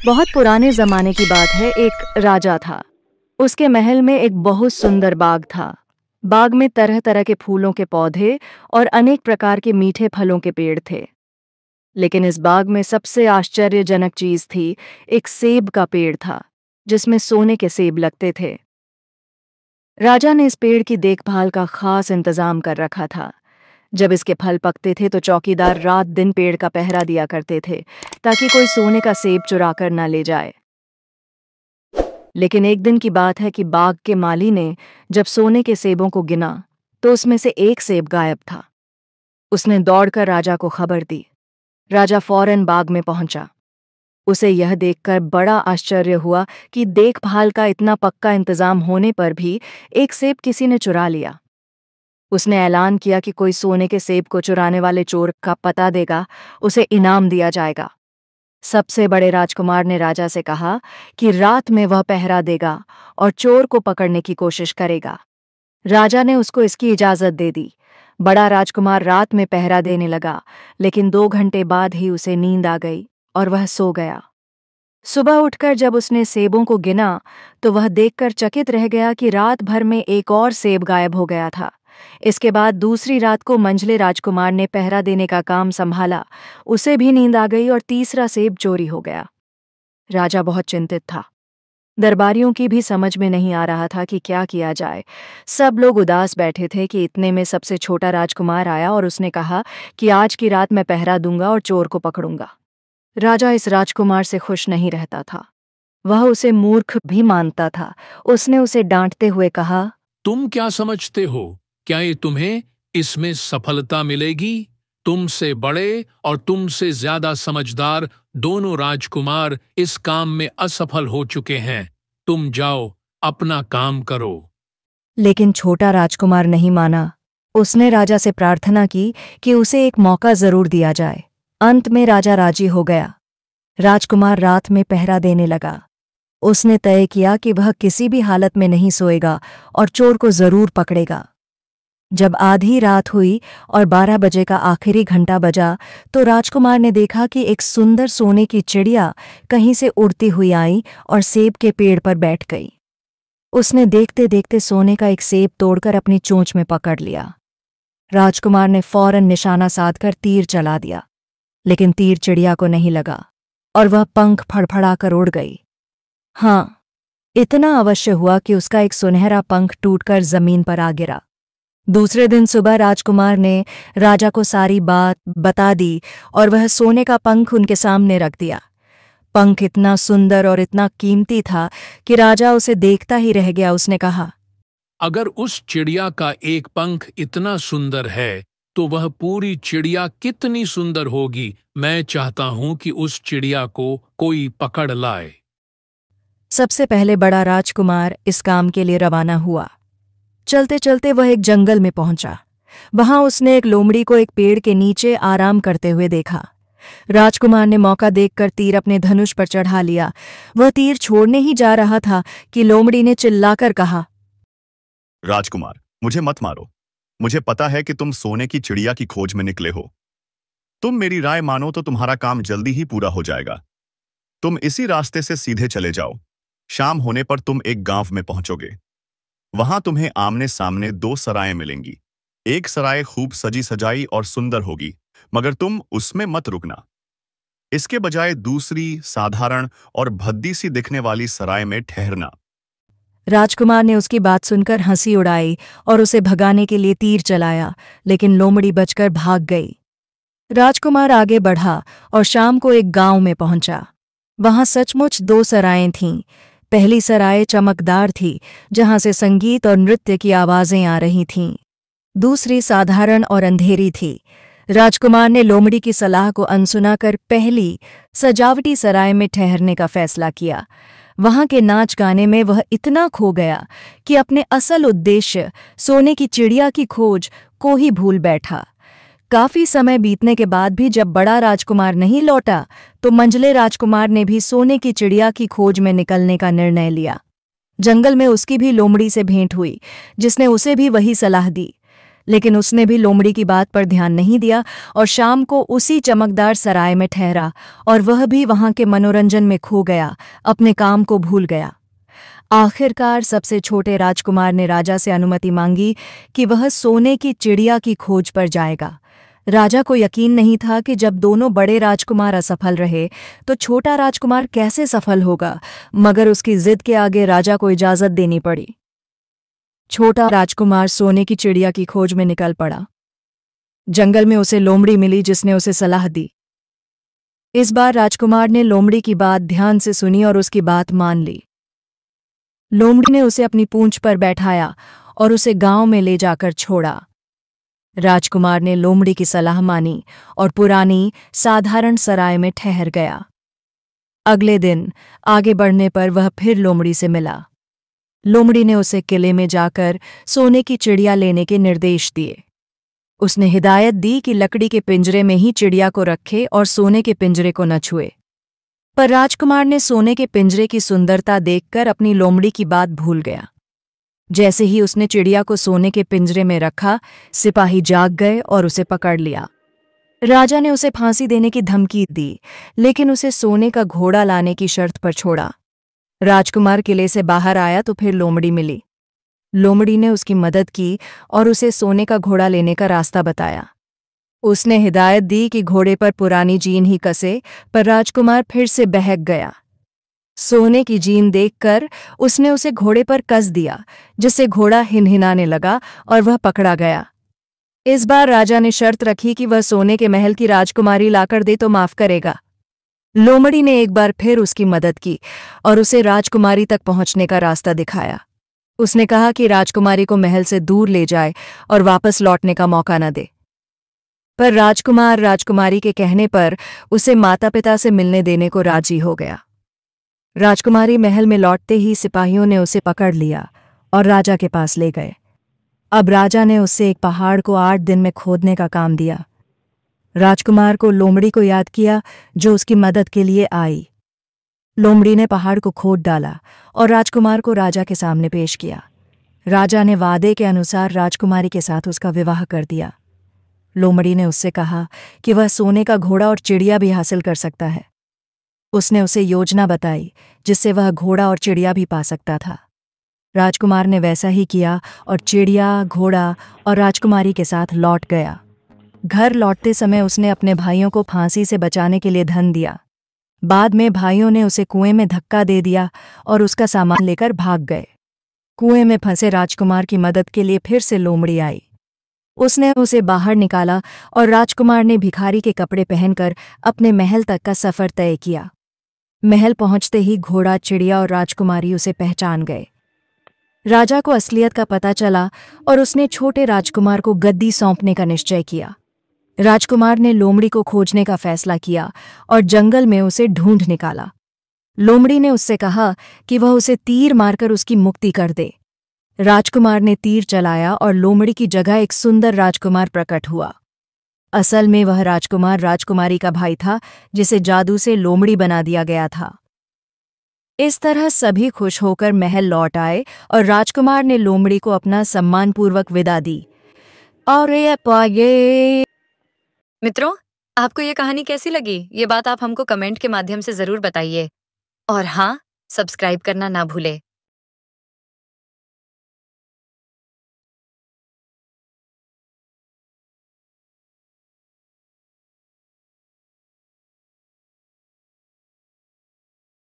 बहुत पुराने जमाने की बात है। एक राजा था। उसके महल में एक बहुत सुंदर बाग था। बाग में तरह तरह के फूलों के पौधे और अनेक प्रकार के मीठे फलों के पेड़ थे। लेकिन इस बाग में सबसे आश्चर्यजनक चीज थी। एक सेब का पेड़ था जिसमें सोने के सेब लगते थे। राजा ने इस पेड़ की देखभाल का खास इंतजाम कर रखा था। जब इसके फल पकते थे तो चौकीदार रात दिन पेड़ का पहरा दिया करते थे ताकि कोई सोने का सेब चुरा कर न ले जाए। लेकिन एक दिन की बात है कि बाग के माली ने जब सोने के सेबों को गिना तो उसमें से एक सेब गायब था। उसने दौड़कर राजा को खबर दी। राजा फौरन बाग में पहुंचा। उसे यह देखकर बड़ा आश्चर्य हुआ कि देखभाल का इतना पक्का इंतजाम होने पर भी एक सेब किसी ने चुरा लिया। उसने ऐलान किया कि कोई सोने के सेब को चुराने वाले चोर का पता देगा, उसे इनाम दिया जाएगा। सबसे बड़े राजकुमार ने राजा से कहा कि रात में वह पहरा देगा और चोर को पकड़ने की कोशिश करेगा। राजा ने उसको इसकी इजाजत दे दी। बड़ा राजकुमार रात में पहरा देने लगा, लेकिन 2 घंटे बाद ही उसे नींद आ गई और वह सो गया। सुबह उठकर जब उसने सेबों को गिना तो वह देखकर चकित रह गया कि रात भर में एक और सेब गायब हो गया था। इसके बाद दूसरी रात को मंझले राजकुमार ने पहरा देने का काम संभाला। उसे भी नींद आ गई और तीसरा सेब चोरी हो गया। राजा बहुत चिंतित था। दरबारियों की भी समझ में नहीं आ रहा था कि क्या किया जाए। सब लोग उदास बैठे थे कि इतने में सबसे छोटा राजकुमार आया और उसने कहा कि आज की रात मैं पहरा दूंगा और चोर को पकड़ूंगा। राजा इस राजकुमार से खुश नहीं रहता था। वह उसे मूर्ख भी मानता था। उसने उसे डांटते हुए कहा, तुम क्या समझते हो? क्या ये तुम्हें इसमें सफलता मिलेगी? तुमसे बड़े और तुमसे ज्यादा समझदार दोनों राजकुमार इस काम में असफल हो चुके हैं। तुम जाओ, अपना काम करो। लेकिन छोटा राजकुमार नहीं माना। उसने राजा से प्रार्थना की कि उसे एक मौका जरूर दिया जाए। अंत में राजा राजी हो गया। राजकुमार रात में पहरा देने लगा। उसने तय किया कि वह किसी भी हालत में नहीं सोएगा और चोर को जरूर पकड़ेगा। जब आधी रात हुई और 12 बजे का आखिरी घंटा बजा तो राजकुमार ने देखा कि एक सुंदर सोने की चिड़िया कहीं से उड़ती हुई आई और सेब के पेड़ पर बैठ गई। उसने देखते देखते सोने का एक सेब तोड़कर अपनी चोंच में पकड़ लिया। राजकुमार ने फौरन निशाना साधकर तीर चला दिया, लेकिन तीर चिड़िया को नहीं लगा और वह पंख फड़फड़ाकर उड़ गई। हाँ, इतना अवश्य हुआ कि उसका एक सुनहरा पंख टूटकर जमीन पर आ गिरा। दूसरे दिन सुबह राजकुमार ने राजा को सारी बात बता दी और वह सोने का पंख उनके सामने रख दिया। पंख इतना सुंदर और इतना कीमती था कि राजा उसे देखता ही रह गया। उसने कहा, अगर उस चिड़िया का एक पंख इतना सुंदर है तो वह पूरी चिड़िया कितनी सुंदर होगी। मैं चाहता हूं कि उस चिड़िया को कोई पकड़ लाए। सबसे पहले बड़ा राजकुमार इस काम के लिए रवाना हुआ। चलते चलते वह एक जंगल में पहुंचा। वहां उसने एक लोमड़ी को एक पेड़ के नीचे आराम करते हुए देखा। राजकुमार ने मौका देखकर तीर अपने धनुष पर चढ़ा लिया। वह तीर छोड़ने ही जा रहा था कि लोमड़ी ने चिल्लाकर कहा, राजकुमार, मुझे मत मारो। मुझे पता है कि तुम सोने की चिड़िया की खोज में निकले हो। तुम मेरी राय मानो तो तुम्हारा काम जल्दी ही पूरा हो जाएगा। तुम इसी रास्ते से सीधे चले जाओ। शाम होने पर तुम एक गांव में पहुंचोगे। वहां तुम्हें आमने सामने 2 सरायें मिलेंगी। एक सराय खूब सजी सजाई और सुंदर होगी, मगर तुम उसमें मत रुकना। इसके बजाय दूसरी साधारण और भद्दी सी दिखने वाली सराय में ठहरना। राजकुमार ने उसकी बात सुनकर हंसी उड़ाई और उसे भगाने के लिए तीर चलाया, लेकिन लोमड़ी बचकर भाग गई। राजकुमार आगे बढ़ा और शाम को एक गांव में पहुंचा। वहां सचमुच 2 सरायें थीं। पहली सराय चमकदार थी, जहां से संगीत और नृत्य की आवाजें आ रही थीं। दूसरी साधारण और अंधेरी थी। राजकुमार ने लोमड़ी की सलाह को अनसुना कर पहली सजावटी सराय में ठहरने का फैसला किया। वहां के नाच गाने में वह इतना खो गया कि अपने असल उद्देश्य सोने की चिड़िया की खोज को ही भूल बैठा। काफी समय बीतने के बाद भी जब बड़ा राजकुमार नहीं लौटा तो मंझले राजकुमार ने भी सोने की चिड़िया की खोज में निकलने का निर्णय लिया। जंगल में उसकी भी लोमड़ी से भेंट हुई, जिसने उसे भी वही सलाह दी। लेकिन उसने भी लोमड़ी की बात पर ध्यान नहीं दिया और शाम को उसी चमकदार सराय में ठहरा और वह भी वहां के मनोरंजन में खो गया, अपने काम को भूल गया। आखिरकार सबसे छोटे राजकुमार ने राजा से अनुमति मांगी कि वह सोने की चिड़िया की खोज पर जाएगा। राजा को यकीन नहीं था कि जब दोनों बड़े राजकुमार असफल रहे तो छोटा राजकुमार कैसे सफल होगा, मगर उसकी जिद के आगे राजा को इजाजत देनी पड़ी। छोटा राजकुमार सोने की चिड़िया की खोज में निकल पड़ा। जंगल में उसे लोमड़ी मिली जिसने उसे सलाह दी। इस बार राजकुमार ने लोमड़ी की बात ध्यान से सुनी और उसकी बात मान ली। लोमड़ी ने उसे अपनी पूंछ पर बैठाया और उसे गांव में ले जाकर छोड़ा। राजकुमार ने लोमड़ी की सलाह मानी और पुरानी साधारण सराय में ठहर गया। अगले दिन आगे बढ़ने पर वह फिर लोमड़ी से मिला। लोमड़ी ने उसे किले में जाकर सोने की चिड़िया लेने के निर्देश दिए। उसने हिदायत दी कि लकड़ी के पिंजरे में ही चिड़िया को रखे और सोने के पिंजरे को न छुए। पर राजकुमार ने सोने के पिंजरे की सुंदरता देखकर अपनी लोमड़ी की बात भूल गया। जैसे ही उसने चिड़िया को सोने के पिंजरे में रखा, सिपाही जाग गए और उसे पकड़ लिया। राजा ने उसे फांसी देने की धमकी दी, लेकिन उसे सोने का घोड़ा लाने की शर्त पर छोड़ा। राजकुमार किले से बाहर आया तो फिर लोमड़ी मिली। लोमड़ी ने उसकी मदद की और उसे सोने का घोड़ा लेने का रास्ता बताया। उसने हिदायत दी कि घोड़े पर पुरानी जीन ही कसे, पर राजकुमार फिर से बहक गया। सोने की जीन देखकर उसने उसे घोड़े पर कस दिया, जिससे घोड़ा हिनहिनाने लगा और वह पकड़ा गया। इस बार राजा ने शर्त रखी कि वह सोने के महल की राजकुमारी लाकर दे तो माफ करेगा। लोमड़ी ने एक बार फिर उसकी मदद की और उसे राजकुमारी तक पहुंचने का रास्ता दिखाया। उसने कहा कि राजकुमारी को महल से दूर ले जाए और वापस लौटने का मौका न दे। पर राजकुमार राजकुमारी के कहने पर उसे माता पिता से मिलने देने को राजी हो गया। राजकुमारी महल में लौटते ही सिपाहियों ने उसे पकड़ लिया और राजा के पास ले गए। अब राजा ने उससे एक पहाड़ को 8 दिन में खोदने का काम दिया। राजकुमार को लोमड़ी को याद किया जो उसकी मदद के लिए आई। लोमड़ी ने पहाड़ को खोद डाला और राजकुमार को राजा के सामने पेश किया। राजा ने वादे के अनुसार राजकुमारी के साथ उसका विवाह कर दिया। लोमड़ी ने उससे कहा कि वह सोने का घोड़ा और चिड़िया भी हासिल कर सकता है। उसने उसे योजना बताई जिससे वह घोड़ा और चिड़िया भी पा सकता था। राजकुमार ने वैसा ही किया और चिड़िया, घोड़ा और राजकुमारी के साथ लौट गया। घर लौटते समय उसने अपने भाइयों को फांसी से बचाने के लिए धन दिया। बाद में भाइयों ने उसे कुएं में धक्का दे दिया और उसका सामान लेकर भाग गए। कुएं में फंसे राजकुमार की मदद के लिए फिर से लोमड़ी आई। उसने उसे बाहर निकाला और राजकुमार ने भिखारी के कपड़े पहनकर अपने महल तक का सफर तय किया। महल पहुंचते ही घोड़ा, चिड़िया और राजकुमारी उसे पहचान गए। राजा को असलियत का पता चला और उसने छोटे राजकुमार को गद्दी सौंपने का निश्चय किया। राजकुमार ने लोमड़ी को खोजने का फैसला किया और जंगल में उसे ढूंढ निकाला। लोमड़ी ने उससे कहा कि वह उसे तीर मारकर उसकी मुक्ति कर दे। राजकुमार ने तीर चलाया और लोमड़ी की जगह एक सुंदर राजकुमार प्रकट हुआ। असल में वह राजकुमार राजकुमारी का भाई था जिसे जादू से लोमड़ी बना दिया गया था। इस तरह सभी खुश होकर महल लौट आए और राजकुमार ने लोमड़ी को अपना सम्मानपूर्वक विदा दी। और ये मित्रों, आपको ये कहानी कैसी लगी? ये बात आप हमको कमेंट के माध्यम से जरूर बताइए। और हाँ, सब्सक्राइब करना ना भूले।